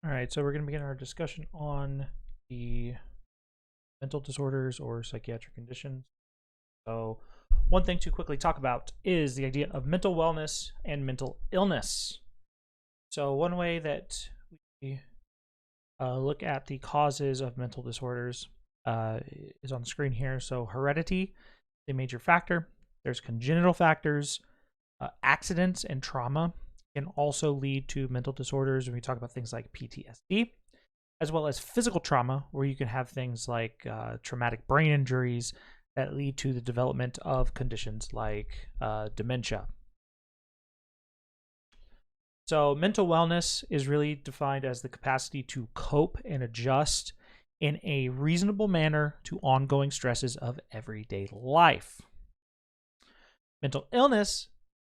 All right, so we're going to begin our discussion on the mental disorders or psychiatric conditions. So, one thing to quickly talk about is the idea of mental wellness and mental illness. So, one way that we look at the causes of mental disorders is on the screen here. So, heredity, the major factor. There's congenital factors, accidents, and trauma can also lead to mental disorders when we talk about things like PTSD, as well as physical trauma, where you can have things like traumatic brain injuries that lead to the development of conditions like dementia. So, mental wellness is really defined as the capacity to cope and adjust in a reasonable manner to ongoing stresses of everyday life. Mental illness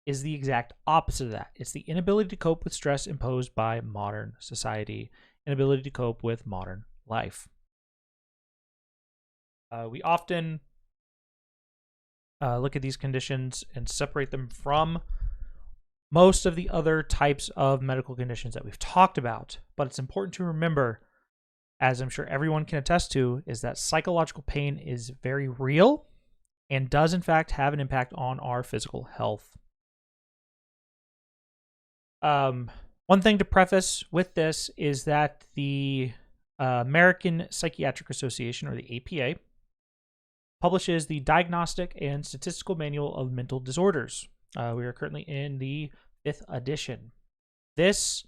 is the exact opposite of that. It's the inability to cope with stress imposed by modern society, inability to cope with modern life. We often look at these conditions and separate them from most of the other types of medical conditions that we've talked about. But it's important to remember, as I'm sure everyone can attest to, is that psychological pain is very real and does in fact have an impact on our physical health. One thing to preface with this is that the American Psychiatric Association, or the APA, publishes the Diagnostic and Statistical Manual of Mental Disorders. We are currently in the 5th edition. This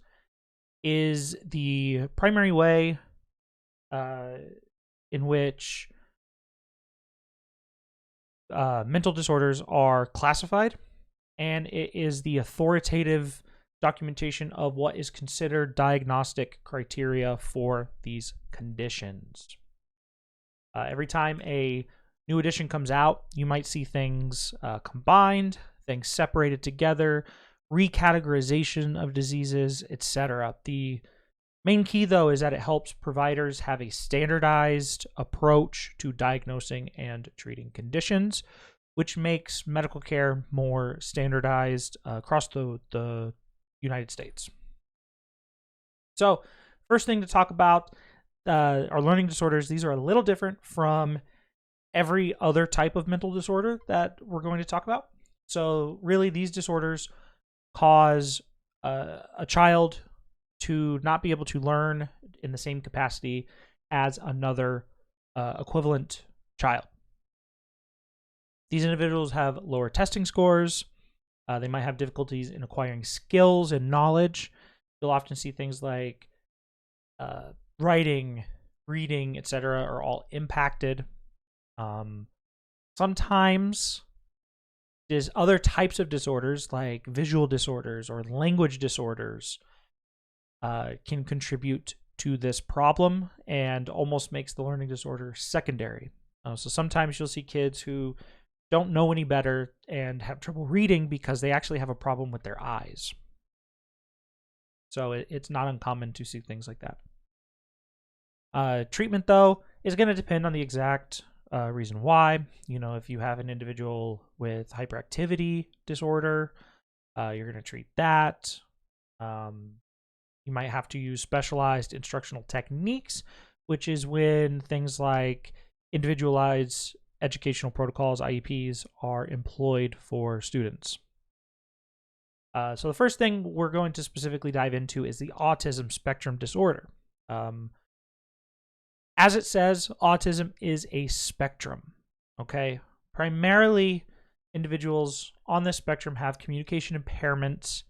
is the primary way in which mental disorders are classified, and it is the authoritative documentation of what is considered diagnostic criteria for these conditions. Every time a new edition comes out, you might see things combined, things separated together, recategorization of diseases, etc. The main key, though, is that it helps providers have a standardized approach to diagnosing and treating conditions, which makes medical care more standardized across the United States. So, first thing to talk about are learning disorders. These are a little different from every other type of mental disorder that we're going to talk about. So, really, these disorders cause a child to not be able to learn in the same capacity as another equivalent child. These individuals have lower testing scores. They might have difficulties in acquiring skills and knowledge. You'll often see things like writing, reading, etc. are all impacted. Sometimes there's other types of disorders like visual disorders or language disorders can contribute to this problem and almost makes the learning disorder secondary. So sometimes you'll see kids who don't know any better and have trouble reading because they actually have a problem with their eyes. So it's not uncommon to see things like that. Treatment, though, is going to depend on the exact reason why. You know, if you have an individual with hyperactivity disorder, you're going to treat that. You might have to use specialized instructional techniques, which is when things like individualized educational protocols, IEPs, are employed for students. So the first thing we're going to specifically dive into is the autism spectrum disorder. As it says, autism is a spectrum, okay? Primarily, individuals on this spectrum have communication impairments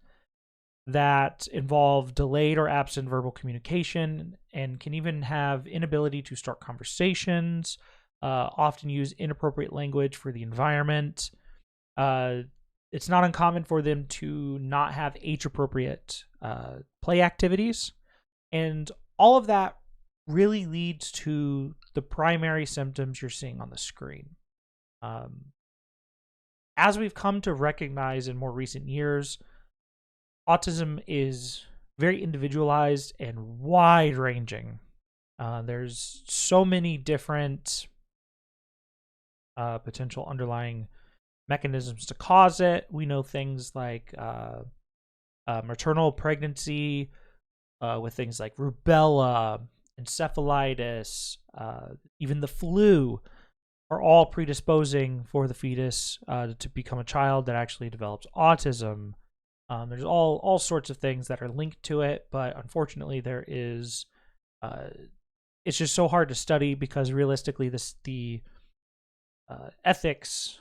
that involve delayed or absent verbal communication and can even have inability to start conversations, often use inappropriate language for the environment. It's not uncommon for them to not have age-appropriate play activities. And all of that really leads to the primary symptoms you're seeing on the screen. As we've come to recognize in more recent years, autism is very individualized and wide-ranging. There's so many different potential underlying mechanisms to cause it. We know things like maternal pregnancy, with things like rubella, encephalitis, even the flu, are all predisposing for the fetus to become a child that actually develops autism. There's all sorts of things that are linked to it, but unfortunately there is it's just so hard to study because realistically the ethics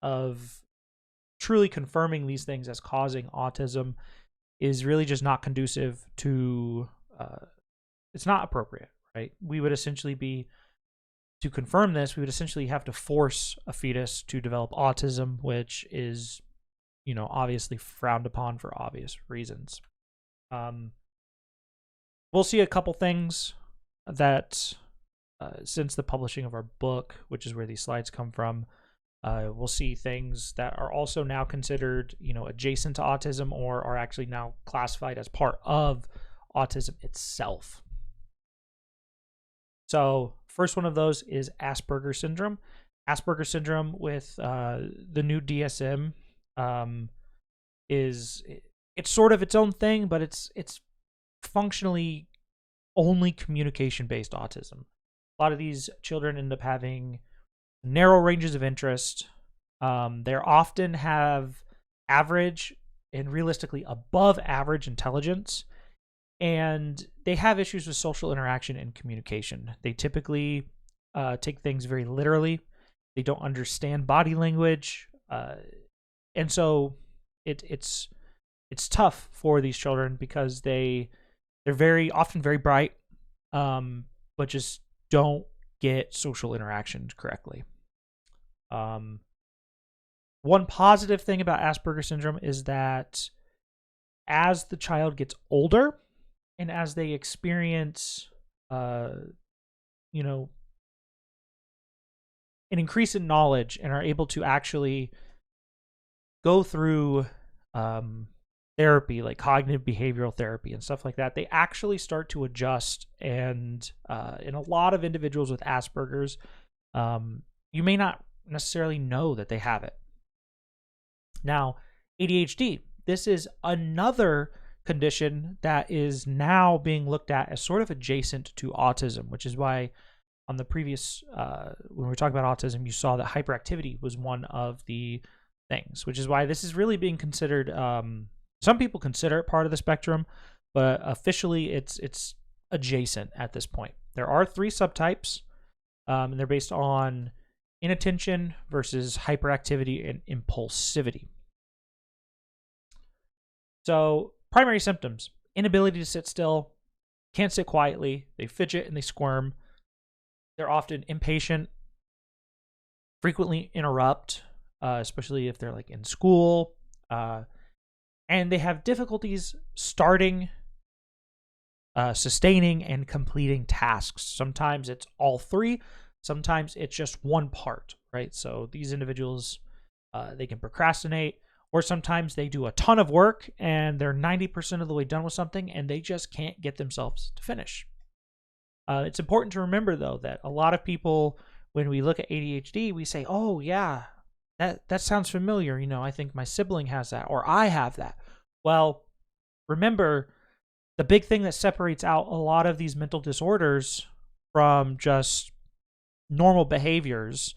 of truly confirming these things as causing autism is really just not conducive to it's not appropriate, right? We would essentially be, to confirm this, we would essentially have to force a fetus to develop autism, which is, you know, obviously frowned upon for obvious reasons. We'll see a couple things that since the publishing of our book, which is where these slides come from, we'll see things that are also now considered, you know, adjacent to autism or are actually now classified as part of autism itself. So first one of those is Asperger's syndrome. Asperger's syndrome with the new DSM it's sort of its own thing, but it's functionally only communication-based autism. A lot of these children end up having narrow ranges of interest. They often have average and realistically above average intelligence, and they have issues with social interaction and communication. They typically take things very literally. They don't understand body language, and so it's tough for these children because they're often very bright, but just don't get social interaction correctly. One positive thing about Asperger's syndrome is that as the child gets older and as they experience, you know, an increase in knowledge and are able to actually go through therapy, like cognitive behavioral therapy and stuff like that, they actually start to adjust. And in a lot of individuals with Asperger's, you may not necessarily know that they have it. Now, ADHD, this is another condition that is now being looked at as sort of adjacent to autism, which is why on the previous, when we were talking about autism, you saw that hyperactivity was one of the things, which is why this is really being considered, some people consider it part of the spectrum, but officially it's adjacent at this point. There are 3 subtypes, and they're based on inattention versus hyperactivity and impulsivity. So primary symptoms: inability to sit still, can't sit quietly, they fidget and they squirm, they're often impatient, frequently interrupt, especially if they're like in school, and they have difficulties starting, sustaining, and completing tasks. Sometimes it's all 3, sometimes it's just one part, right? So these individuals, they can procrastinate, or sometimes they do a ton of work and they're 90% of the way done with something and they just can't get themselves to finish. It's important to remember, though, that a lot of people, when we look at ADHD, we say, oh, yeah, that sounds familiar. You know, I think my sibling has that, or I have that. Well, remember, the big thing that separates out a lot of these mental disorders from just normal behaviors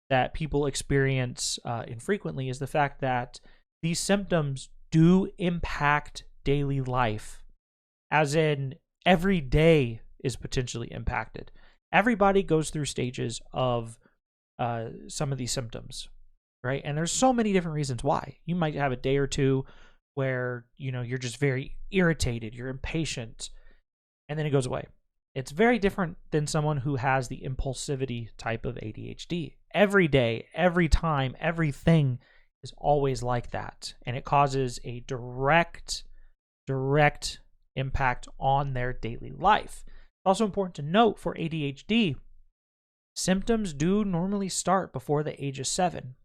that people experience infrequently is the fact that these symptoms do impact daily life, as in every day is potentially impacted. Everybody goes through stages of some of these symptoms, right? And there's so many different reasons why. You might have a day or two where, you know, you're just very irritated, you're impatient, and then it goes away. It's very different than someone who has the impulsivity type of ADHD. Every day, every time, everything is always like that. And it causes a direct impact on their daily life. It's also important to note for ADHD, symptoms do normally start before the age of 7.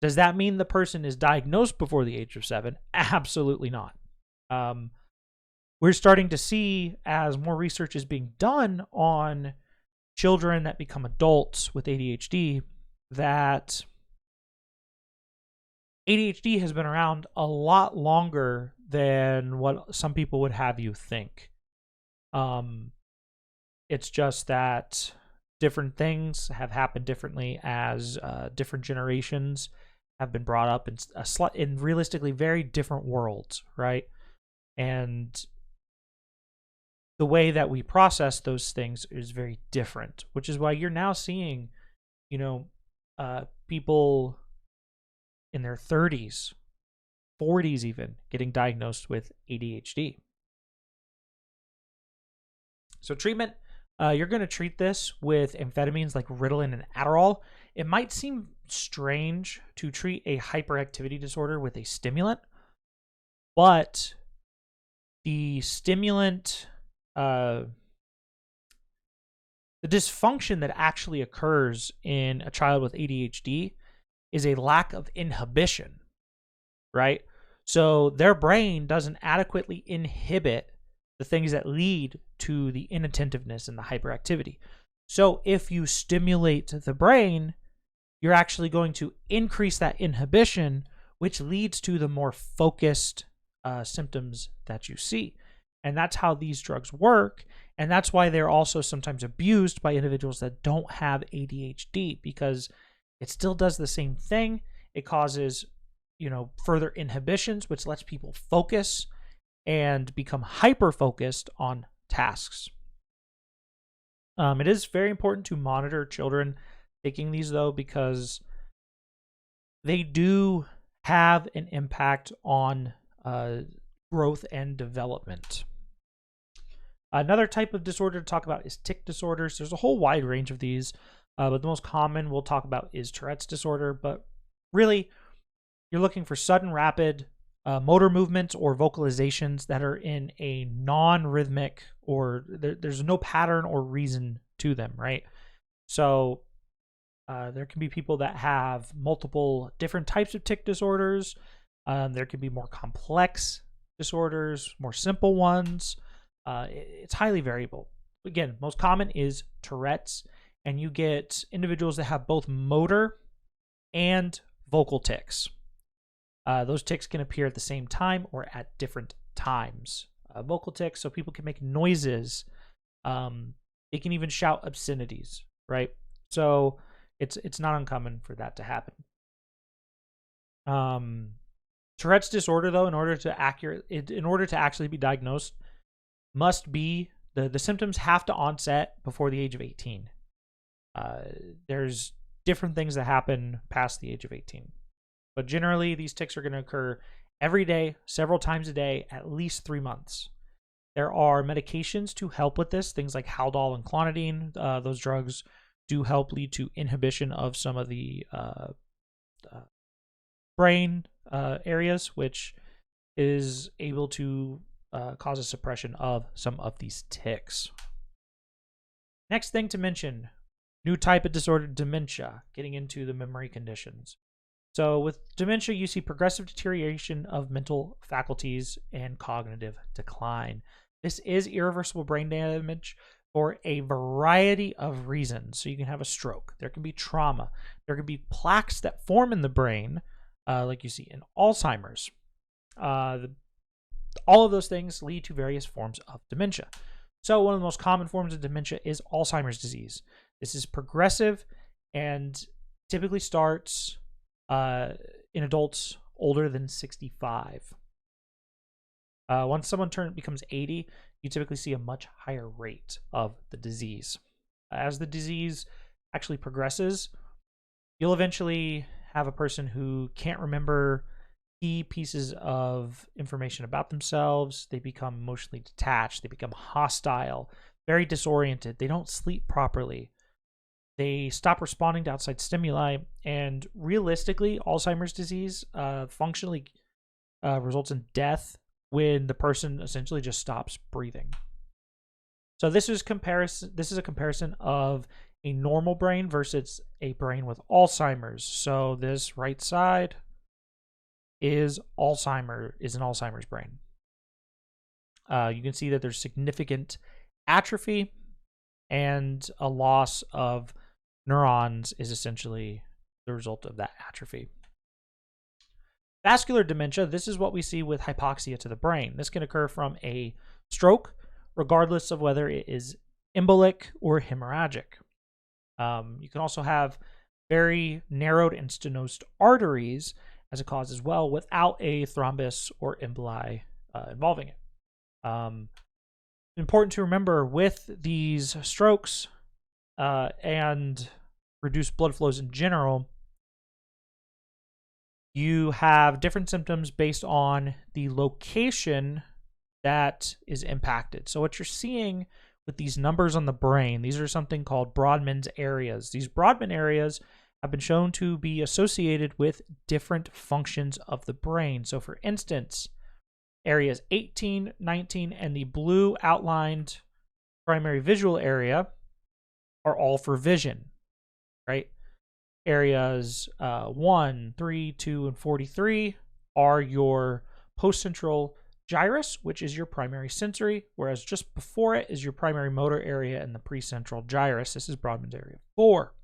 Does that mean the person is diagnosed before the age of 7? Absolutely not. We're starting to see, as more research is being done on children that become adults with ADHD, that ADHD has been around a lot longer than what some people would have you think. It's just that different things have happened differently as different generations have been brought up in realistically very different worlds, right? And the way that we process those things is very different, which is why you're now seeing, people in their 30s, 40s even, getting diagnosed with ADHD. So treatment, you're going to treat this with amphetamines like Ritalin and Adderall. It might seem strange to treat a hyperactivity disorder with a stimulant, but the stimulant, the dysfunction that actually occurs in a child with ADHD is a lack of inhibition, right? So their brain doesn't adequately inhibit the things that lead to the inattentiveness and the hyperactivity. So if you stimulate the brain, you're actually going to increase that inhibition, which leads to the more focused symptoms that you see. And that's how these drugs work. And that's why they're also sometimes abused by individuals that don't have ADHD, because it still does the same thing. It causes, further inhibitions, which lets people focus and become hyper-focused on tasks. It is very important to monitor children taking these, though, because they do have an impact on growth and development. Another type of disorder to talk about is tic disorders. There's a whole wide range of these, but the most common we'll talk about is Tourette's disorder. But really, you're looking for sudden, rapid motor movements or vocalizations that are in a non-rhythmic, or there's no pattern or reason to them, right? So there can be people that have multiple different types of tic disorders. There can be more complex disorders, more simple ones. It's highly variable. Again, most common is Tourette's, and you get individuals that have both motor and vocal tics. Those tics can appear at the same time or at different times. Vocal tics, so people can make noises. They can even shout obscenities, right? So it's not uncommon for that to happen. Tourette's disorder, though, in order to actually be diagnosed, must be the symptoms have to onset before the age of 18. There's different things that happen past the age of 18. But generally, these tics are going to occur every day, several times a day, at least 3 months. There are medications to help with this, things like Haldol and Clonidine. Those drugs do help lead to inhibition of some of the brain areas, which is able to cause a suppression of some of these tics. Next thing to mention, new type of disorder, dementia, getting into the memory conditions. So with dementia, you see progressive deterioration of mental faculties and cognitive decline. This is irreversible brain damage for a variety of reasons. So you can have a stroke. There can be trauma. There can be plaques that form in the brain, like you see in Alzheimer's. All of those things lead to various forms of dementia. So one of the most common forms of dementia is Alzheimer's disease. This is progressive and typically starts in adults older than 65. Once someone becomes 80, you typically see a much higher rate of the disease. As the disease actually progresses, you'll eventually have a person who can't remember key pieces of information about themselves. They become emotionally detached. They become hostile, very disoriented. They don't sleep properly. They stop responding to outside stimuli. And realistically, Alzheimer's disease functionally results in death when the person essentially just stops breathing. So this is a comparison of a normal brain versus a brain with Alzheimer's. So this right side is an Alzheimer's brain. You can see that there's significant atrophy, and a loss of neurons is essentially the result of that atrophy. Vascular dementia, this is what we see with hypoxia to the brain. This can occur from a stroke, regardless of whether it is embolic or hemorrhagic. You can also have very narrowed and stenosed arteries as a cause as well without a thrombus or emboli involving it. Important to remember with these strokes and reduced blood flows in general, you have different symptoms based on the location that is impacted. So what you're seeing with these numbers on the brain, these are something called Brodmann's areas. These Brodmann areas have been shown to be associated with different functions of the brain. So for instance, areas 18, 19, and the blue outlined primary visual area are all for vision, right? Areas 1, 3, 2, and 43 are your postcentral gyrus, which is your primary sensory, whereas just before it is your primary motor area and the precentral gyrus. This is Brodmann's area 4.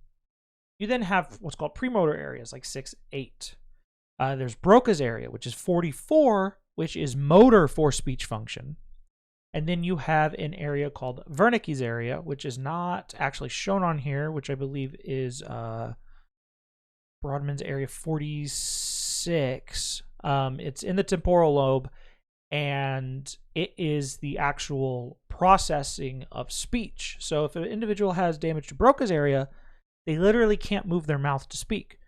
You then have what's called premotor areas like 6, 8. There's Broca's area, which is 44, which is motor for speech function. And then you have an area called Wernicke's area, which is not actually shown on here, which I believe is Brodmann's area 46. It's in the temporal lobe, and it is the actual processing of speech. So if an individual has damage to Broca's area, they literally can't move their mouth to speak.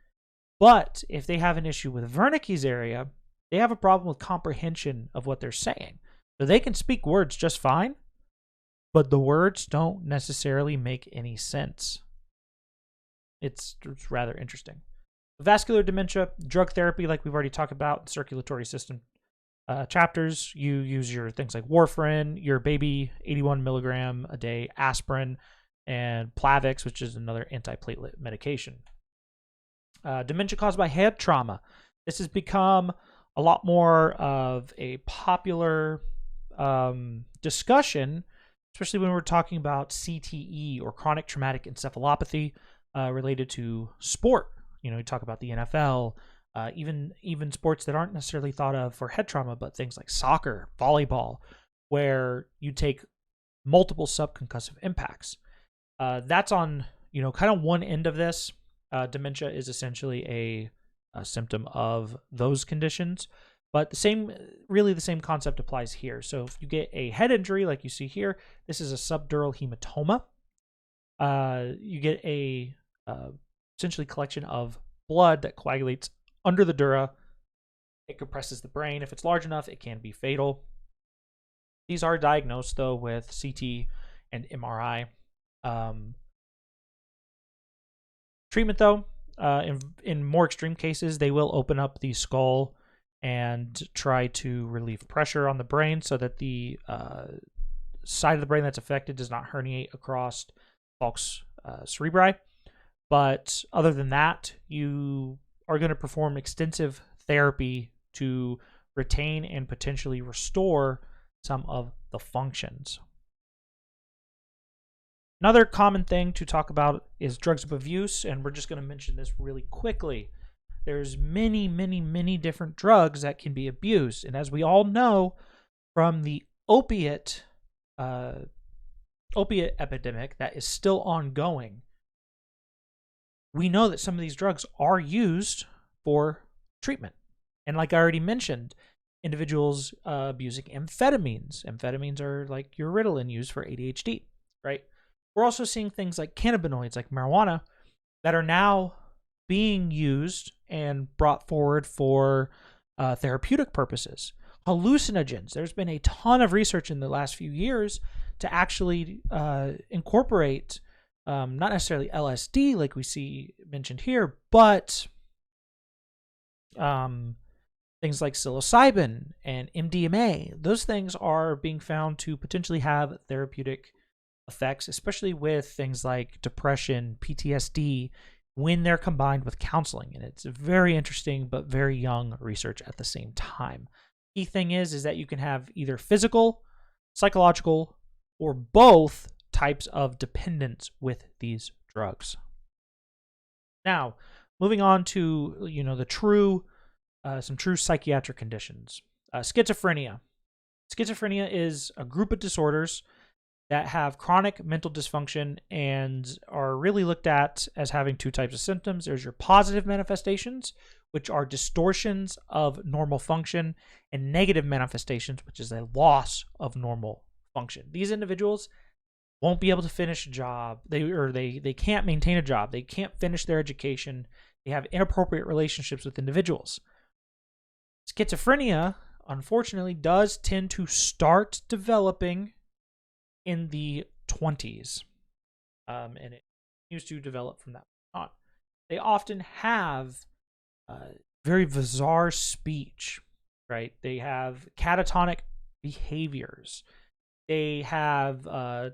But if they have an issue with Wernicke's area, they have a problem with comprehension of what they're saying. So they can speak words just fine, but the words don't necessarily make any sense. It's rather interesting. Vascular dementia, drug therapy, like we've already talked about, circulatory system chapters. You use your things like warfarin, your baby 81 milligram a day aspirin, and Plavix, which is another antiplatelet medication. Dementia caused by head trauma. This has become a lot more of a popular discussion, especially when we're talking about CTE or chronic traumatic encephalopathy related to sport. You know, we talk about the NFL, even sports that aren't necessarily thought of for head trauma, but things like soccer, volleyball, where you take multiple subconcussive impacts. That's on, kind of one end of this. Dementia is essentially a symptom of those conditions, but the same concept applies here. So if you get a head injury, like you see here, this is a subdural hematoma. You get a essentially collection of blood that coagulates under the dura. It compresses the brain. If it's large enough, it can be fatal. These are diagnosed, though, with CT and MRI. Treatment, though, in more extreme cases, they will open up the skull and try to relieve pressure on the brain so that the side of the brain that's affected does not herniate across falx cerebri. But other than that, you are going to perform extensive therapy to retain and potentially restore some of the functions. Another common thing to talk about is drugs of abuse, and we're just going to mention this really quickly. There's many, many, many different drugs that can be abused, and as we all know from the opiate epidemic that is still ongoing, we know that some of these drugs are used for treatment. And like I already mentioned, individuals abusing amphetamines. Amphetamines are like your Ritalin used for ADHD, right? We're also seeing things like cannabinoids, like marijuana, that are now being used and brought forward for therapeutic purposes. Hallucinogens. There's been a ton of research in the last few years to actually incorporate not necessarily LSD like we see mentioned here, but things like psilocybin and MDMA. Those things are being found to potentially have therapeutic effects, especially with things like depression, PTSD, when they're combined with counseling. And it's very interesting, but very young research at the same time. Key thing is that you can have either physical, psychological, or both types of dependence with these drugs. Now, moving on to, the true some true psychiatric conditions. Schizophrenia. Schizophrenia is a group of disorders that have chronic mental dysfunction and are really looked at as having two types of symptoms. There's your positive manifestations, which are distortions of normal function, and negative manifestations, which is a loss of normal function. These individuals won't be able to finish a job. They can't maintain a job. They can't finish their education. They have inappropriate relationships with individuals. Schizophrenia, unfortunately, does tend to start developing in the 20s, and it continues to develop from that point on. They often have very bizarre speech, right? They have catatonic behaviors. They have a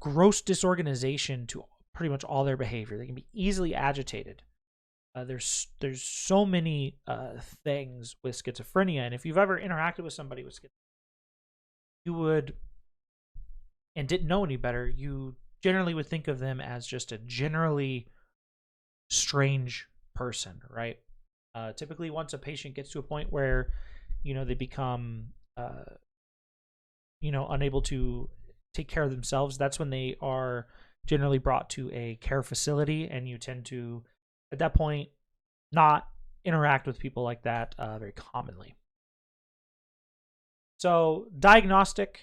gross disorganization to pretty much all their behavior. They can be easily agitated. There's so many things with schizophrenia, and if you've ever interacted with somebody with schizophrenia, you would, and didn't know any better, you generally would think of them as just a generally strange person, right? Typically, once a patient gets to a point where, they become, unable to take care of themselves, that's when they are generally brought to a care facility, and you tend to, at that point, not interact with people like that very commonly. So, diagnostic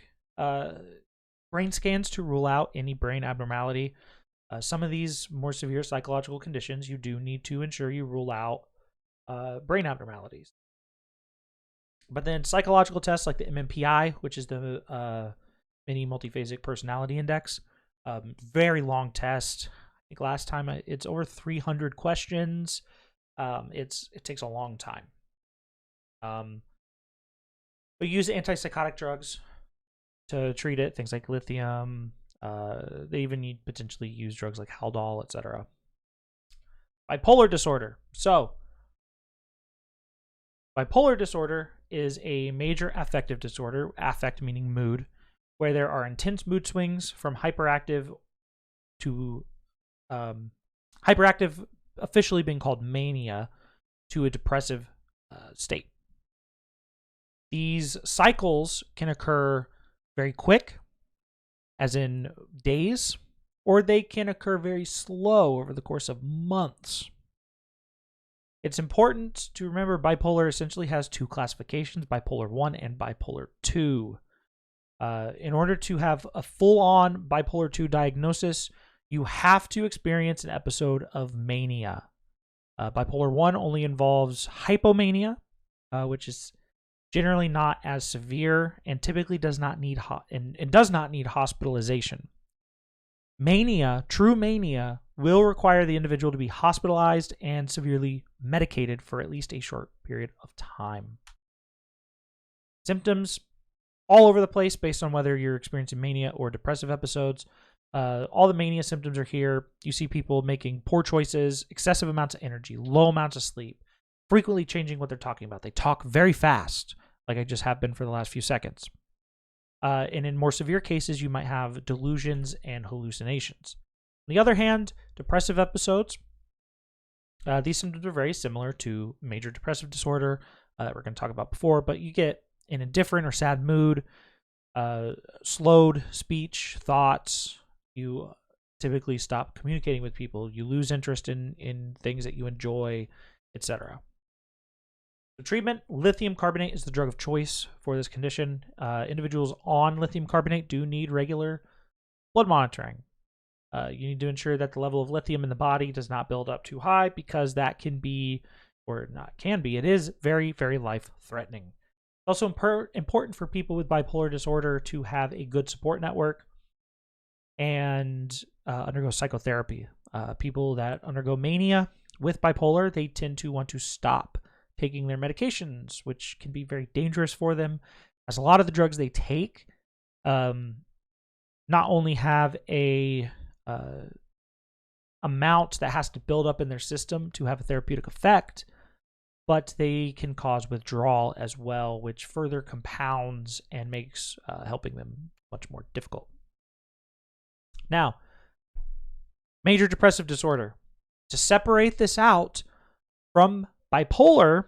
brain scans to rule out any brain abnormality. Some of these more severe psychological conditions, you do need to ensure you rule out brain abnormalities. But then psychological tests like the MMPI, which is the Mini Multiphasic Personality Index, very long test. I think last time it's over 300 questions. It takes a long time. We use antipsychotic drugs to treat it, things like lithium. They even need potentially use drugs like Haldol, etc. Bipolar disorder. So, bipolar disorder is a major affective disorder, affect meaning mood, where there are intense mood swings from hyperactive to hyperactive, officially being called mania, to a depressive state. These cycles can occur very quick, as in days, or they can occur very slow over the course of months. It's important to remember bipolar essentially has two classifications, bipolar 1 and bipolar 2. In order to have a full-on bipolar 2 diagnosis, you have to experience an episode of mania. Bipolar 1 only involves hypomania, which is generally not as severe and typically does not need hospitalization. Mania, true mania, will require the individual to be hospitalized and severely medicated for at least a short period of time. Symptoms all over the place based on whether you're experiencing mania or depressive episodes. All the mania symptoms are here. You see people making poor choices, excessive amounts of energy, low amounts of sleep, frequently changing what they're talking about. They talk very fast, like I just have been for the last few seconds. And in more severe cases, you might have delusions and hallucinations. On the other hand, depressive episodes, these symptoms are very similar to major depressive disorder that we're going to talk about before, but you get in a different or sad mood, slowed speech, thoughts. You typically stop communicating with people. You lose interest in things that you enjoy, etc. The treatment, lithium carbonate is the drug of choice for this condition. Individuals on lithium carbonate do need regular blood monitoring. You need to ensure that the level of lithium in the body does not build up too high, because that can be, or not can be, it is very, very life-threatening. Also important for people with bipolar disorder to have a good support network and undergo psychotherapy. People that undergo mania with bipolar, they tend to want to stop taking their medications, which can be very dangerous for them, as a lot of the drugs they take not only have a amount that has to build up in their system to have a therapeutic effect, but they can cause withdrawal as well, which further compounds and makes helping them much more difficult. Now, major depressive disorder. To separate this out from bipolar,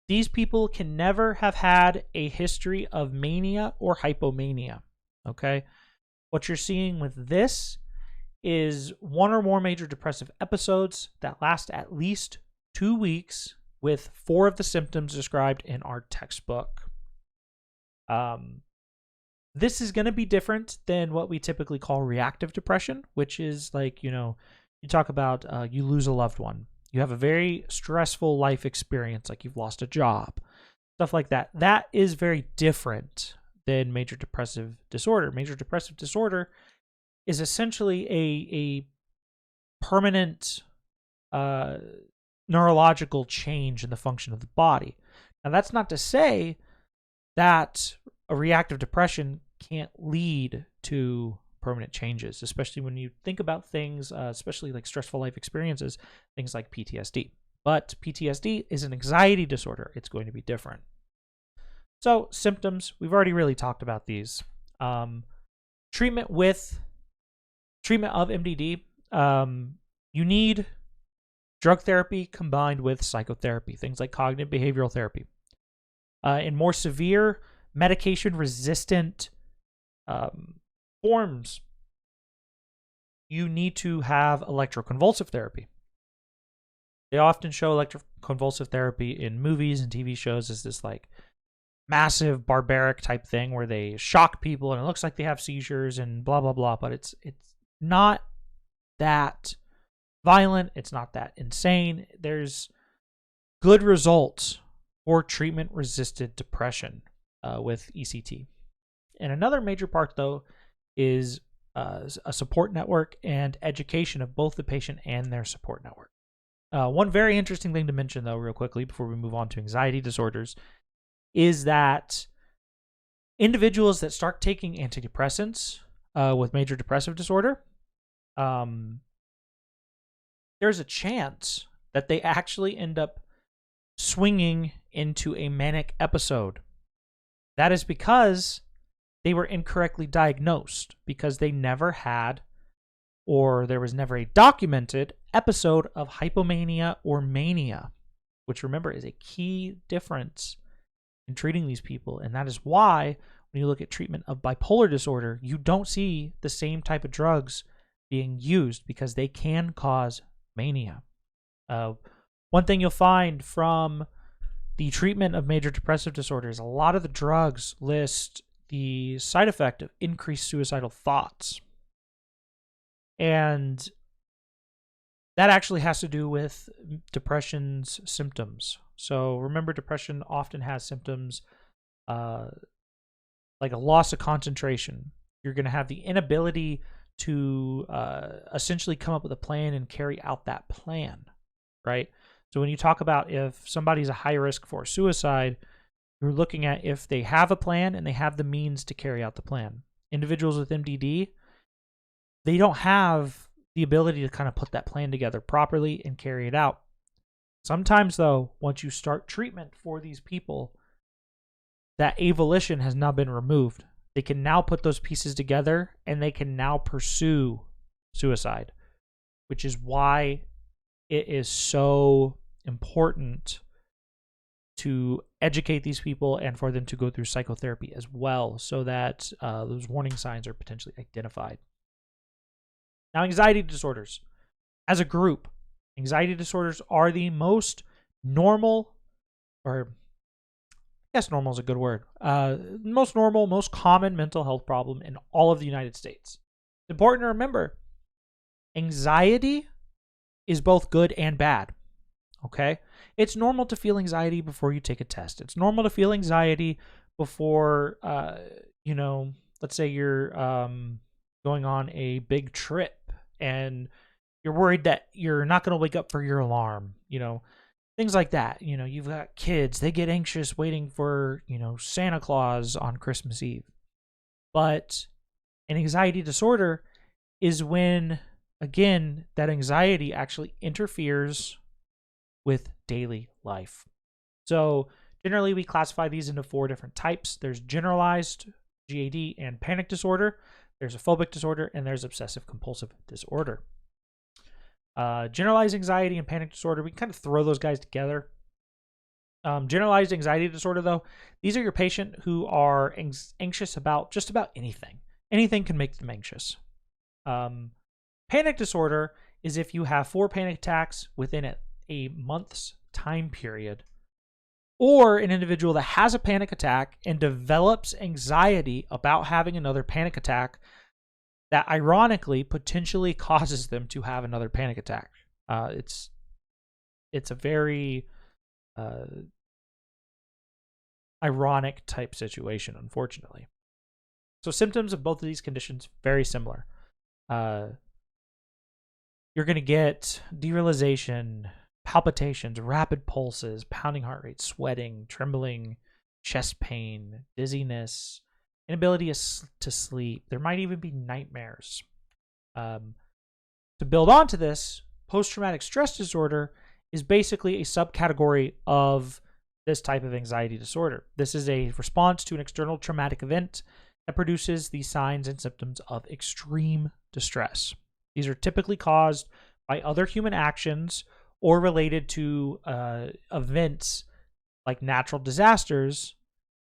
These people can never have had a history of mania or hypomania. Okay? What you're seeing with this is one or more major depressive episodes that last at least 2 weeks with 4 of the symptoms described in our textbook. This is going to be different than what we typically call reactive depression, which is like, you talk about you lose a loved one. You have a very stressful life experience, like you've lost a job, stuff like that. That is very different than major depressive disorder. Major depressive disorder is essentially a permanent neurological change in the function of the body. Now, that's not to say that a reactive depression can't lead to permanent changes, especially when you think about things, especially like stressful life experiences, things like PTSD. But PTSD is an anxiety disorder. It's going to be different. So symptoms, we've already really talked about these. Treatment of MDD, you need drug therapy combined with psychotherapy, things like cognitive behavioral therapy. In more severe medication-resistant forms, you need to have electroconvulsive therapy. They often show electroconvulsive therapy in movies and TV shows as this like massive barbaric type thing where they shock people and it looks like they have seizures and blah blah blah, but it's not that violent, it's not that insane. There's good results for treatment-resistant depression with ECT. And another major part, though, is a support network and education of both the patient and their support network. One very interesting thing to mention, though, real quickly, before we move on to anxiety disorders, is that individuals that start taking antidepressants with major depressive disorder, there's a chance that they actually end up swinging into a manic episode. That is because they were incorrectly diagnosed, because they never had, or there was never a documented episode of hypomania or mania, which, remember, is a key difference in treating these people. And that is why when you look at treatment of bipolar disorder, you don't see the same type of drugs being used, because they can cause mania. One thing you'll find from the treatment of major depressive disorder is a lot of the drugs list the side effect of increased suicidal thoughts. And that actually has to do with depression's symptoms. So remember, depression often has symptoms like a loss of concentration. You're going to have the inability to essentially come up with a plan and carry out that plan, right? So when you talk about if somebody's a high risk for suicide, you're looking at if they have a plan and they have the means to carry out the plan. Individuals with MDD, they don't have the ability to kind of put that plan together properly and carry it out. Sometimes, though, once you start treatment for these people, that avolition has now been removed. They can now put those pieces together and they can now pursue suicide, which is why it is so important to educate these people and for them to go through psychotherapy as well, so that those warning signs are potentially identified. Now, anxiety disorders. As a group, anxiety disorders are the most normal, or I guess normal is a good word, most normal, most common mental health problem in all of the United States. It's important to remember, anxiety is both good and bad. Okay? It's normal to feel anxiety before you take a test. It's normal to feel anxiety before, let's say you're going on a big trip and you're worried that you're not going to wake up for your alarm, things like that. You've got kids, they get anxious waiting for, Santa Claus on Christmas Eve. But an anxiety disorder is when, again, that anxiety actually interferes with daily life. So generally we classify these into 4 different types. There's generalized GAD and panic disorder. There's a phobic disorder, and there's obsessive compulsive disorder. Generalized anxiety and panic disorder, we can kind of throw those guys together. Generalized anxiety disorder, though, these are your patient who are anxious about just about anything. Anything can make them anxious. Panic disorder is if you have 4 panic attacks within a month's time period, or an individual that has a panic attack and develops anxiety about having another panic attack that ironically potentially causes them to have another panic attack. It's a very ironic type situation, unfortunately. So symptoms of both of these conditions, very similar. You're going to get derealization, palpitations, rapid pulses, pounding heart rate, sweating, trembling, chest pain, dizziness, inability to sleep. There might even be nightmares. To build onto this, post-traumatic stress disorder is basically a subcategory of this type of anxiety disorder. This is a response to an external traumatic event that produces the signs and symptoms of extreme distress. These are typically caused by other human actions or related to events like natural disasters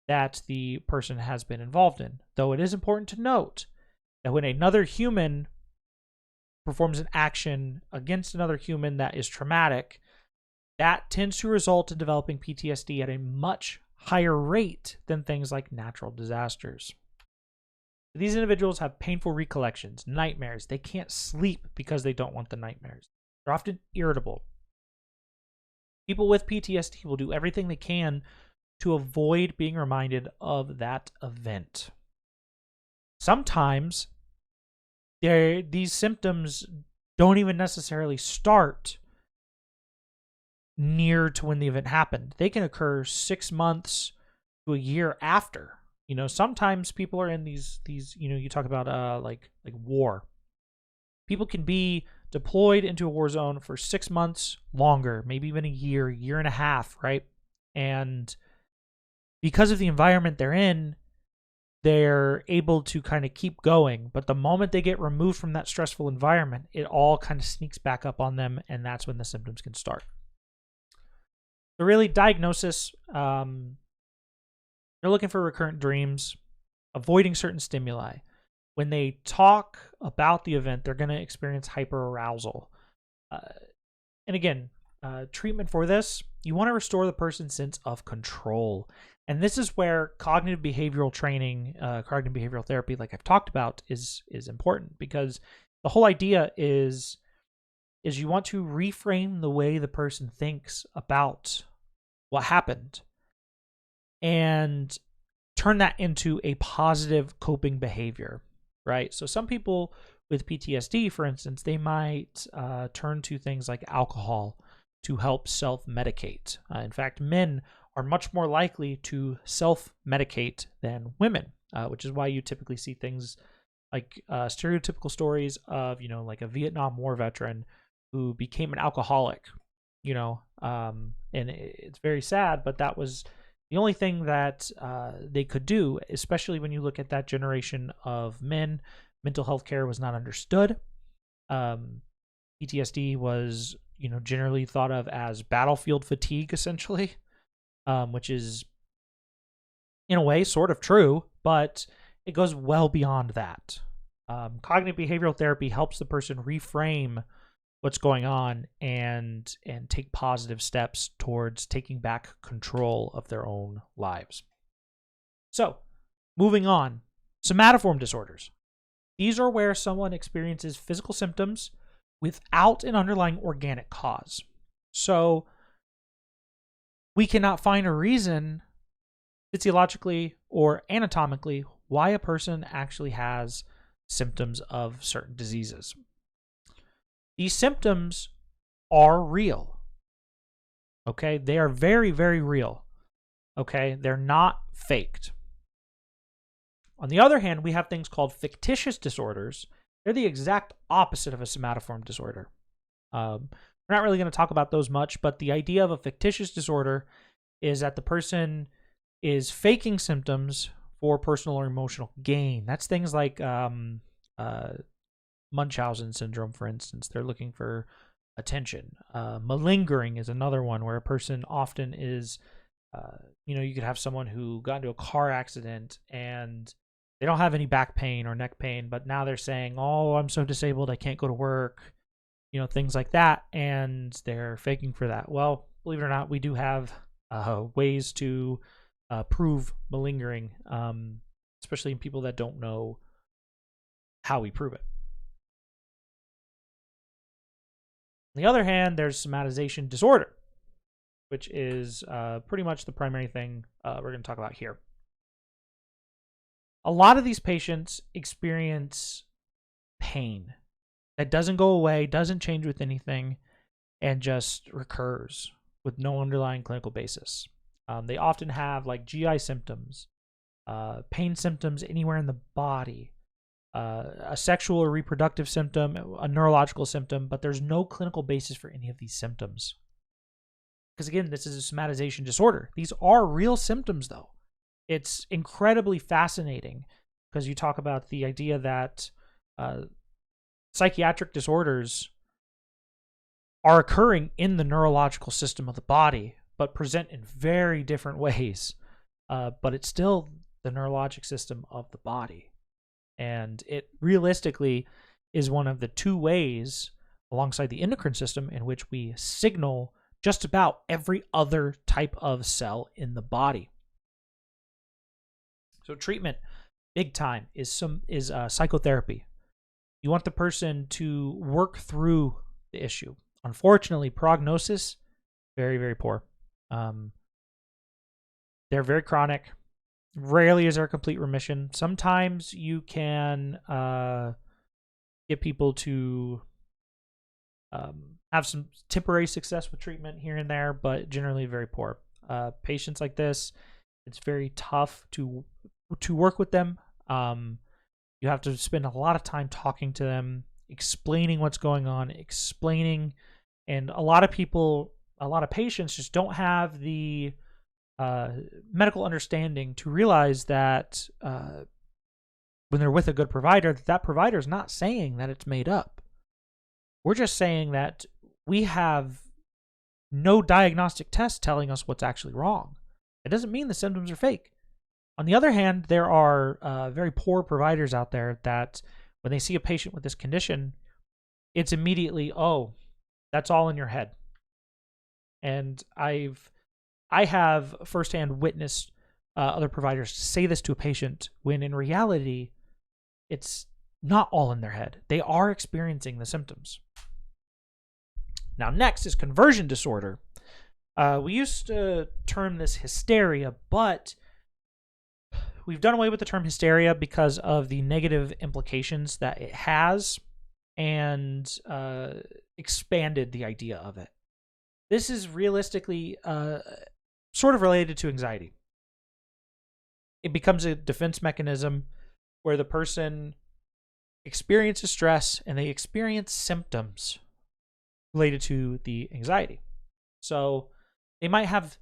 that the person has been involved in. Though it is important to note that when another human performs an action against another human that is traumatic, that tends to result in developing PTSD at a much higher rate than things like natural disasters. These individuals have painful recollections, nightmares. They can't sleep because they don't want the nightmares. They're often irritable. People with PTSD will do everything they can to avoid being reminded of that event. Sometimes these symptoms don't even necessarily start near to when the event happened. They can occur 6 months to a year after. Sometimes people are in these you talk about like war. People can be deployed into a war zone for 6 months longer, maybe even a year and a half, right? And because of the environment they're in, they're able to kind of keep going. But the moment they get removed from that stressful environment, it all kind of sneaks back up on them, and that's when the symptoms can start. So really, diagnosis, they're looking for recurrent dreams, avoiding certain stimuli. When they talk about the event, they're going to experience hyperarousal. And again, treatment for this, you want to restore the person's sense of control. And this is where cognitive behavioral training, cognitive behavioral therapy, like I've talked about, is important, because the whole idea is you want to reframe the way the person thinks about what happened and turn that into a positive coping behavior, right? So some people with PTSD, for instance, they might turn to things like alcohol to help self-medicate. In fact, men are much more likely to self-medicate than women, which is why you typically see things like stereotypical stories of, like a Vietnam War veteran who became an alcoholic, and it's very sad, but that was the only thing that they could do, especially when you look at that generation of men. Mental health care was not understood. PTSD was, generally thought of as battlefield fatigue, essentially, which is, in a way, sort of true, but it goes well beyond that. Cognitive behavioral therapy helps the person reframe what's going on and take positive steps towards taking back control of their own lives. So, moving on, somatoform disorders. These are where someone experiences physical symptoms without an underlying organic cause. So, we cannot find a reason physiologically or anatomically why a person actually has symptoms of certain diseases. These symptoms are real. Okay? They are very, very real. Okay? They're not faked. On the other hand, we have things called fictitious disorders. They're the exact opposite of a somatoform disorder. We're not really going to talk about those much, but the idea of a fictitious disorder is that the person is faking symptoms for personal or emotional gain. That's things like Munchausen syndrome, for instance. They're looking for attention. Malingering is another one where a person often is You could have someone who got into a car accident and they don't have any back pain or neck pain, but now they're saying, "Oh, I'm so disabled, I can't go to work," things like that, and they're faking for that. Well, believe it or not, we do have ways to prove malingering, especially in people that don't know how we prove it. On the other hand, there's somatization disorder, which is pretty much the primary thing we're going to talk about here. A lot of these patients experience pain that doesn't go away, doesn't change with anything, and just recurs with no underlying clinical basis. They often have like GI symptoms, pain symptoms anywhere in the body, a sexual or reproductive symptom, a neurological symptom, but there's no clinical basis for any of these symptoms. Because again, this is a somatization disorder. These are real symptoms, though. It's incredibly fascinating because you talk about the idea that psychiatric disorders are occurring in the neurological system of the body, but present in very different ways. But it's still the neurologic system of the body. And it realistically is one of the two ways, alongside the endocrine system, in which we signal just about every other type of cell in the body. So treatment, big time, is psychotherapy. You want the person to work through the issue. Unfortunately, prognosis, very, very poor. They're very chronic. Rarely is there a complete remission. Sometimes you can get people to have some temporary success with treatment here and there, but generally very poor. Patients like this, it's very tough to work with them. You have to spend a lot of time talking to them, explaining what's going on, and a lot of patients just don't have the medical understanding to realize that when they're with a good provider, that provider is not saying that it's made up. We're just saying that we have no diagnostic test telling us what's actually wrong. It doesn't mean the symptoms are fake. On the other hand, there are very poor providers out there that when they see a patient with this condition, it's immediately, "Oh, that's all in your head." And I have firsthand witnessed other providers say this to a patient when in reality, it's not all in their head. They are experiencing the symptoms. Now, next is conversion disorder. We used to term this hysteria, but we've done away with the term hysteria because of the negative implications that it has and expanded the idea of it. This is realistically sort of related to anxiety. It becomes a defense mechanism where the person experiences stress and they experience symptoms related to the anxiety. So they might have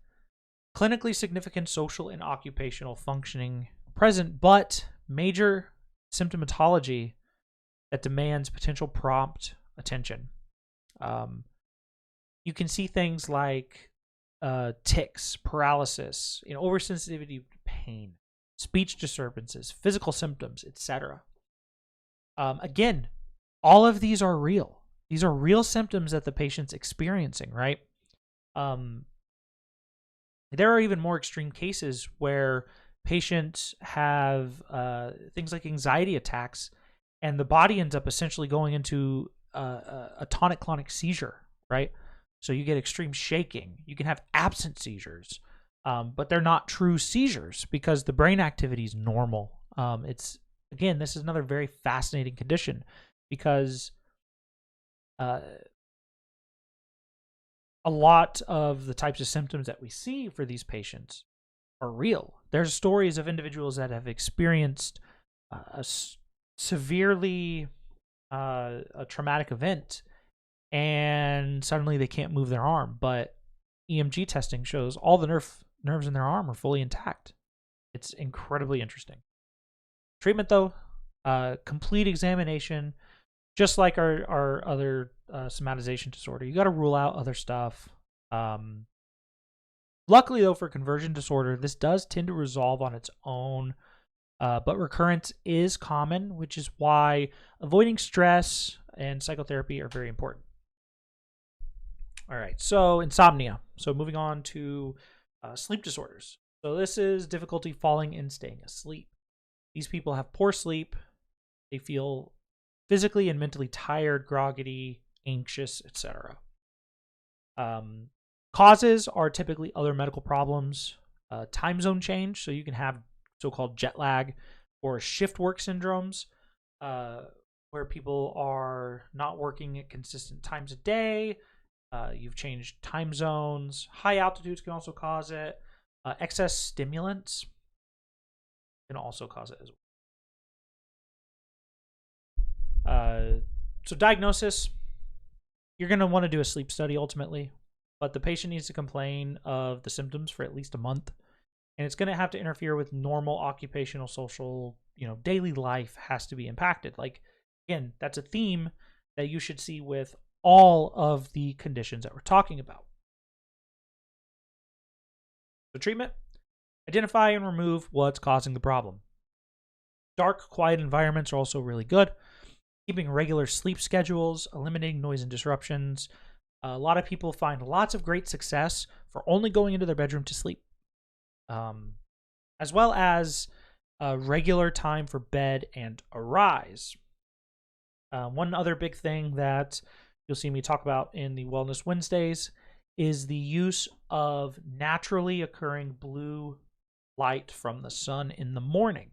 clinically significant social and occupational functioning present, but major symptomatology that demands potential prompt attention. You can see things like tics, paralysis, oversensitivity to pain, speech disturbances, physical symptoms, etc. Again, all of these are real. These are real symptoms that the patient's experiencing, right? There are even more extreme cases where patients have things like anxiety attacks, and the body ends up essentially going into a tonic-clonic seizure, right? So you get extreme shaking. You can have absent seizures, but they're not true seizures because the brain activity is normal. Again, this is another very fascinating condition because a lot of the types of symptoms that we see for these patients are real. There's stories of individuals that have experienced a severely a traumatic event and suddenly they can't move their arm, but EMG testing shows all the nerves in their arm are fully intact. It's incredibly interesting. Treatment, though, complete examination, just like our other somatization disorder. You got to rule out other stuff. Luckily, though, for conversion disorder, this does tend to resolve on its own, but recurrence is common, which is why avoiding stress and psychotherapy are very important. All right, so insomnia. So moving on to sleep disorders. So this is difficulty falling and staying asleep. These people have poor sleep. They feel physically and mentally tired, groggy, anxious, etc. Causes are typically other medical problems, time zone change. So you can have so-called jet lag or shift work syndromes, where people are not working at consistent times a day. You've changed time zones. High altitudes can also cause it. Excess stimulants can also cause it as well. So diagnosis, you're going to want to do a sleep study ultimately, but the patient needs to complain of the symptoms for at least a month, and it's going to have to interfere with normal occupational, social, daily life has to be impacted. Like, again, that's a theme that you should see with all of the conditions that we're talking about. So treatment, identify and remove what's causing the problem. Dark, quiet environments are also really good. Keeping regular sleep schedules, eliminating noise and disruptions. A lot of people find lots of great success for only going into their bedroom to sleep, as well as a regular time for bed and arise. One other big thing that you'll see me talk about in the Wellness Wednesdays is the use of naturally occurring blue light from the sun in the morning.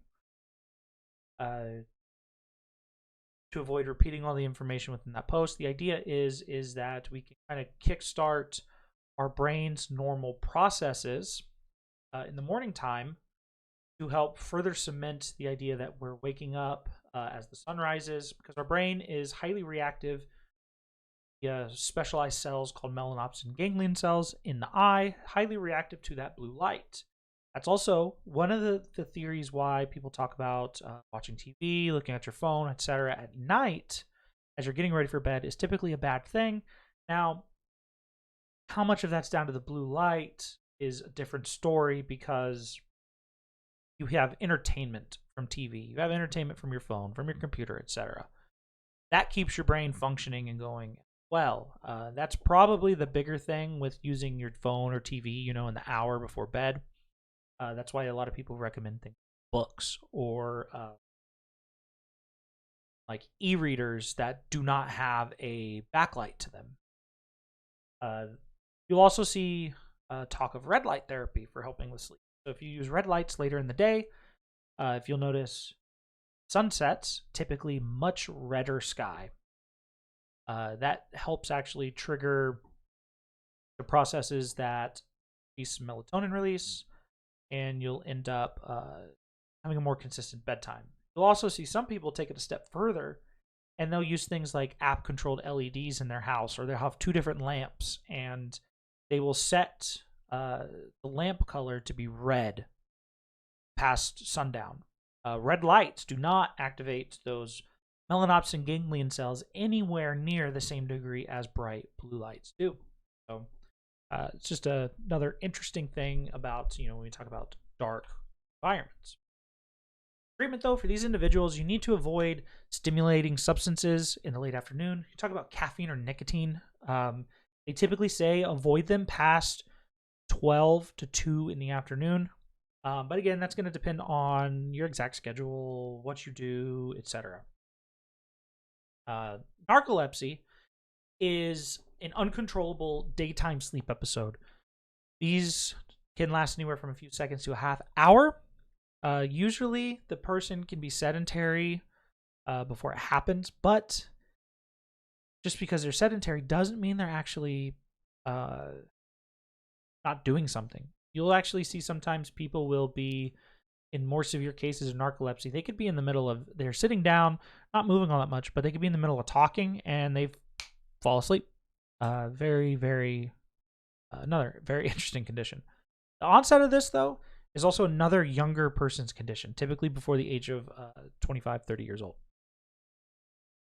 To avoid repeating all the information within that post, the idea is that we can kind of kickstart our brain's normal processes in the morning time to help further cement the idea that we're waking up as the sun rises, because our brain is highly reactive via specialized cells called melanopsin ganglion cells in the eye, highly reactive to that blue light. That's also one of the theories why people talk about watching TV, looking at your phone, etc. at night as you're getting ready for bed is typically a bad thing. Now, how much of that's down to the blue light is a different story, because you have entertainment from TV, you have entertainment from your phone, from your computer, etc. That keeps your brain functioning and going well. That's probably the bigger thing with using your phone or TV, in the hour before bed. That's why a lot of people recommend things like books or like e-readers that do not have a backlight to them. You'll also see talk of red light therapy for helping with sleep. So if you use red lights later in the day, if you'll notice sunsets, typically much redder sky. That helps actually trigger the processes that increase melatonin release, and you'll end up having a more consistent bedtime. You'll also see some people take it a step further, and they'll use things like app-controlled LEDs in their house, or they'll have 2 different lamps, and they will set the lamp color to be red past sundown. Red lights do not activate those melanopsin ganglion cells anywhere near the same degree as bright blue lights do. So it's just another interesting thing about, when we talk about dark environments. Treatment, though, for these individuals, you need to avoid stimulating substances in the late afternoon. You talk about caffeine or nicotine. They typically say avoid them past 12 to 2 in the afternoon. But again, that's going to depend on your exact schedule, what you do, etc. Narcolepsy is an uncontrollable daytime sleep episode. These can last anywhere from a few seconds to a half hour. Usually the person can be sedentary before it happens, but just because they're sedentary doesn't mean they're actually not doing something. You'll actually see sometimes people will be, in more severe cases of narcolepsy, they could be in the middle of, they're sitting down, not moving all that much, but they could be in the middle of talking and they fall asleep. Very, very, another very interesting condition. The onset of this, though, is also another younger person's condition, typically before the age of 25, 30 years old.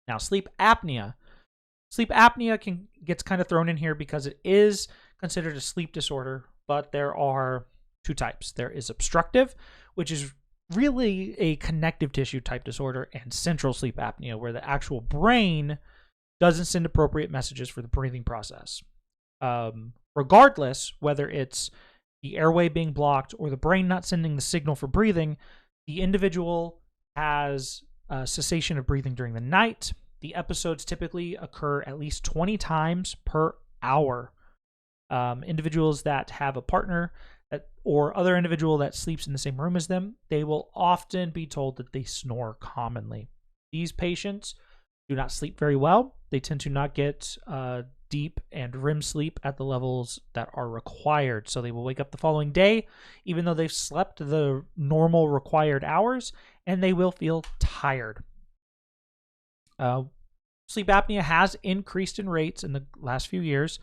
Now, sleep apnea. Sleep apnea gets kind of thrown in here because it is considered a sleep disorder, but there are two types. There is obstructive, which is really a connective tissue type disorder, and central sleep apnea, where the actual brain doesn't send appropriate messages for the breathing process. Regardless, whether it's the airway being blocked or the brain not sending the signal for breathing, the individual has cessation of breathing during the night. The episodes typically occur at least 20 times per hour. Individuals that have a partner or other individual that sleeps in the same room as them, they will often be told that they snore commonly. These patients do not sleep very well. They tend to not get deep and REM sleep at the levels that are required. So they will wake up the following day, even though they've slept the normal required hours, and they will feel tired. Sleep apnea has increased in rates in the last few years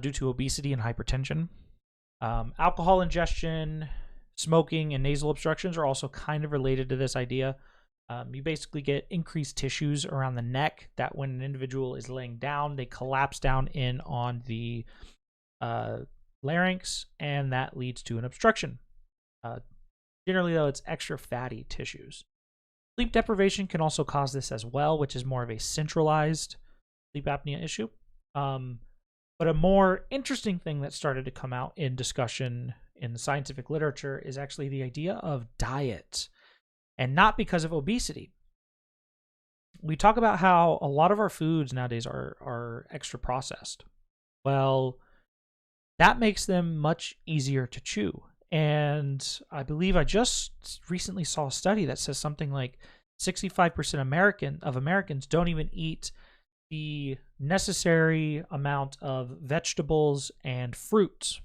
due to obesity and hypertension. Alcohol ingestion, smoking, and nasal obstructions are also kind of related to this idea. You basically get increased tissues around the neck that when an individual is laying down, they collapse down in on the larynx, and that leads to an obstruction. Generally, though, it's extra fatty tissues. Sleep deprivation can also cause this as well, which is more of a centralized sleep apnea issue. But a more interesting thing that started to come out in discussion in the scientific literature is actually the idea of diet, and not because of obesity. We talk about how a lot of our foods nowadays are extra processed. Well, that makes them much easier to chew. And I believe I just recently saw a study that says something like 65% of Americans don't even eat the necessary amount of vegetables and fruits.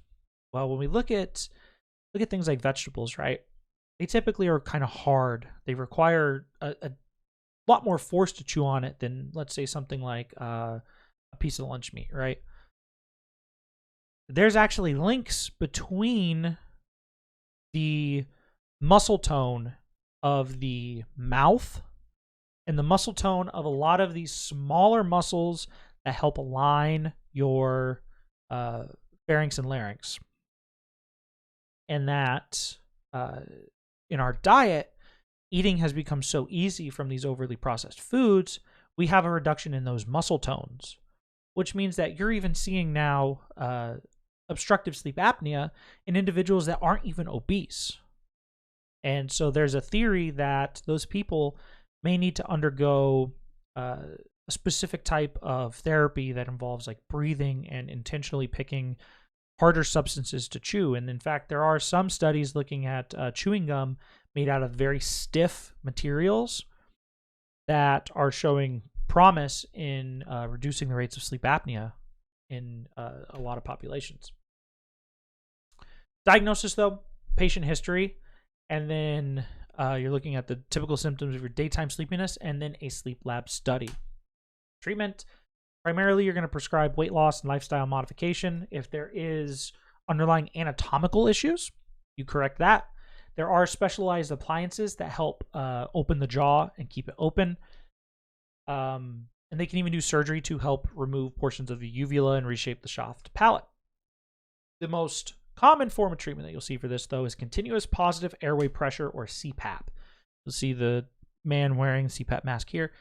Well, when we look at things like vegetables, right? They typically are kind of hard. They require a lot more force to chew on it than, let's say, something like a piece of lunch meat, right? There's actually links between the muscle tone of the mouth and the muscle tone of a lot of these smaller muscles that help align your pharynx and larynx. And that in our diet, eating has become so easy from these overly processed foods, we have a reduction in those muscle tones, which means that you're even seeing now obstructive sleep apnea in individuals that aren't even obese. And so there's a theory that those people may need to undergo a specific type of therapy that involves like breathing and intentionally picking harder substances to chew. And in fact, there are some studies looking at chewing gum made out of very stiff materials that are showing promise in reducing the rates of sleep apnea in a lot of populations. Diagnosis, though, patient history, and then you're looking at the typical symptoms of your daytime sleepiness, and then a sleep lab study. Treatment, primarily you're going to prescribe weight loss and lifestyle modification. If there is underlying anatomical issues, you correct that. There are specialized appliances that help open the jaw and keep it open. And they can even do surgery to help remove portions of the uvula and reshape the soft palate. The most common form of treatment that you'll see for this, though, is continuous positive airway pressure, or CPAP. You'll see the man wearing the CPAP mask here.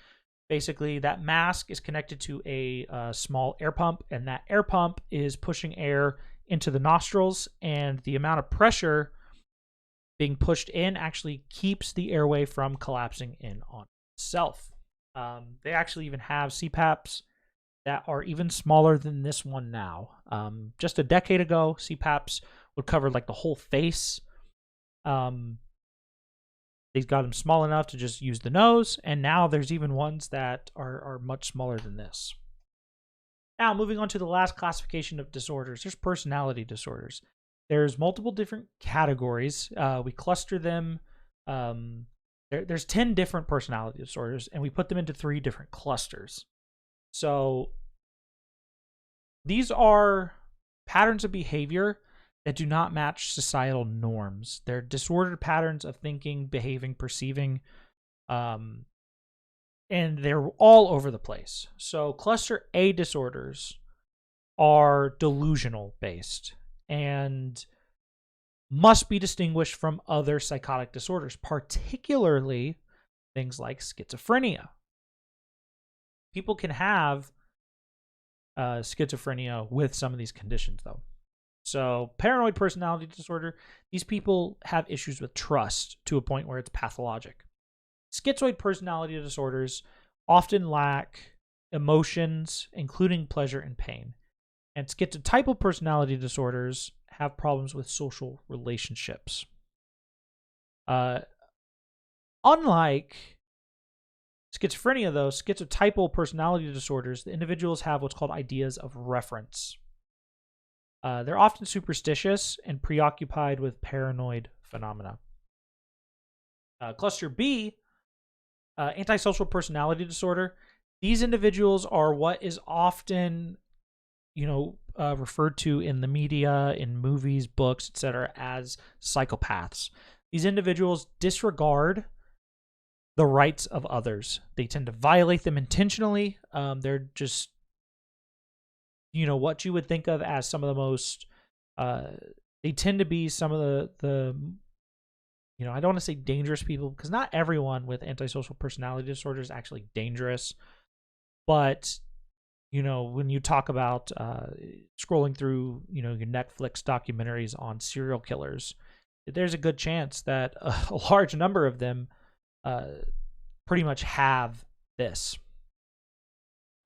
Basically, that mask is connected to a small air pump, and that air pump is pushing air into the nostrils, and the amount of pressure being pushed in actually keeps the airway from collapsing in on itself. They actually even have CPAPs that are even smaller than this one now. Just a decade ago, CPAPs would cover like the whole face. They've got them small enough to just use the nose, and now there's even ones that are much smaller than this. Now, moving on to the last classification of disorders, there's personality disorders. There's multiple different categories. We cluster them. There's 10 different personality disorders, and we put them into 3 different clusters. So these are patterns of behavior that do not match societal norms. They're disordered patterns of thinking, behaving, perceiving, and they're all over the place. So cluster A disorders are delusional based. and must be distinguished from other psychotic disorders, particularly things like schizophrenia. People can have schizophrenia with some of these conditions, though. So paranoid personality disorder, these people have issues with trust to a point where it's pathologic. Schizoid personality disorders often lack emotions, including pleasure and pain. And schizotypal personality disorders have problems with social relationships. Unlike schizophrenia, though, schizotypal personality disorders, the individuals have what's called ideas of reference. They're often superstitious and preoccupied with paranoid phenomena. Cluster B, antisocial personality disorder. These individuals are what is often, referred to in the media, in movies, books, etc., as psychopaths. These individuals disregard the rights of others. They tend to violate them intentionally. They're just, what you would think of as some of the most, they tend to be some of the I don't want to say dangerous people, because not everyone with antisocial personality disorder is actually dangerous. But, when you talk about scrolling through, your Netflix documentaries on serial killers, there's a good chance that a large number of them pretty much have this.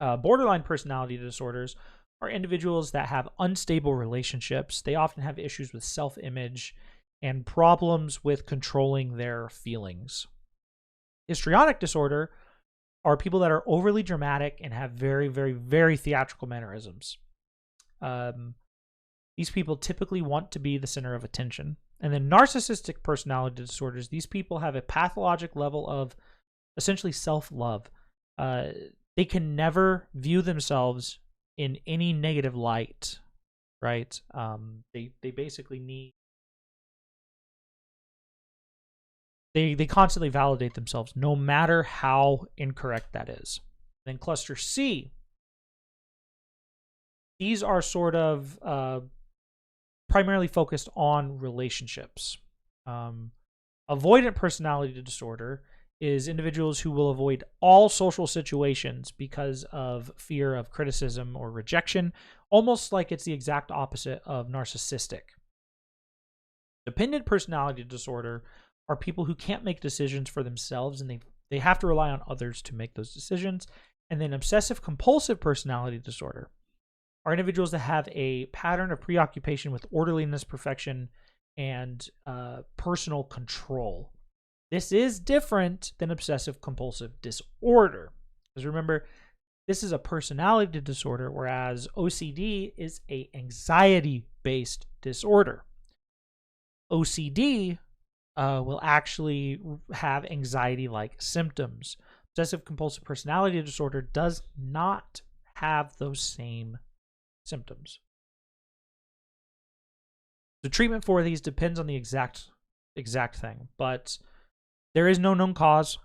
Borderline personality disorders are individuals that have unstable relationships. They often have issues with self-image and problems with controlling their feelings. Histrionic disorder are people that are overly dramatic and have very, very, very theatrical mannerisms. These people typically want to be the center of attention. And then narcissistic personality disorders, these people have a pathologic level of essentially self-love. They can never view themselves in any negative light, right? They basically need, they constantly validate themselves, no matter how incorrect that is. Then cluster C, these are sort of primarily focused on relationships. Avoidant personality disorder is individuals who will avoid all social situations because of fear of criticism or rejection, almost like it's the exact opposite of narcissistic. Dependent personality disorder are people who can't make decisions for themselves, and they have to rely on others to make those decisions. And then obsessive compulsive personality disorder are individuals that have a pattern of preoccupation with orderliness, perfection, and personal control. This is different than obsessive compulsive disorder. Because remember, this is a personality disorder, whereas OCD is an anxiety-based disorder. OCD will actually have anxiety-like symptoms. Obsessive compulsive personality disorder does not have those same symptoms. The treatment for these depends on the exact thing, but there is no known cause.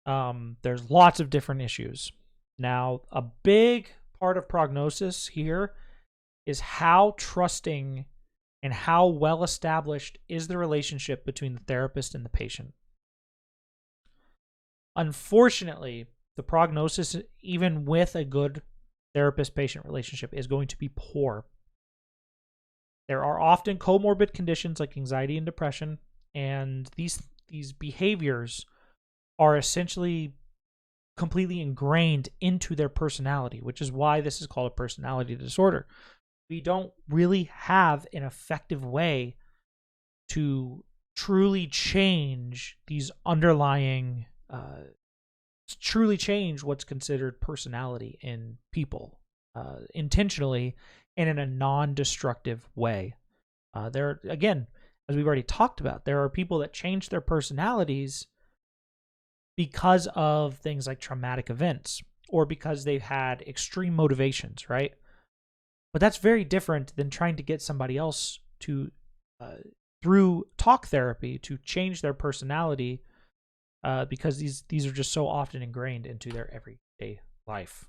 There's lots of different issues. Now, a big part of prognosis here is how trusting and how well established is the relationship between the therapist and the patient. Unfortunately, the prognosis, even with a good therapist-patient relationship, is going to be poor. There are often comorbid conditions like anxiety and depression, and these behaviors are essentially completely ingrained into their personality, which is why this is called a personality disorder. We don't really have an effective way to truly change these underlying, truly change what's considered personality in people intentionally and in a non-destructive way. There, again, as we've already talked about, there are people that change their personalities because of things like traumatic events or because they've had extreme motivations, right? But that's very different than trying to get somebody else to, through talk therapy, to change their personality because these are just so often ingrained into their everyday life.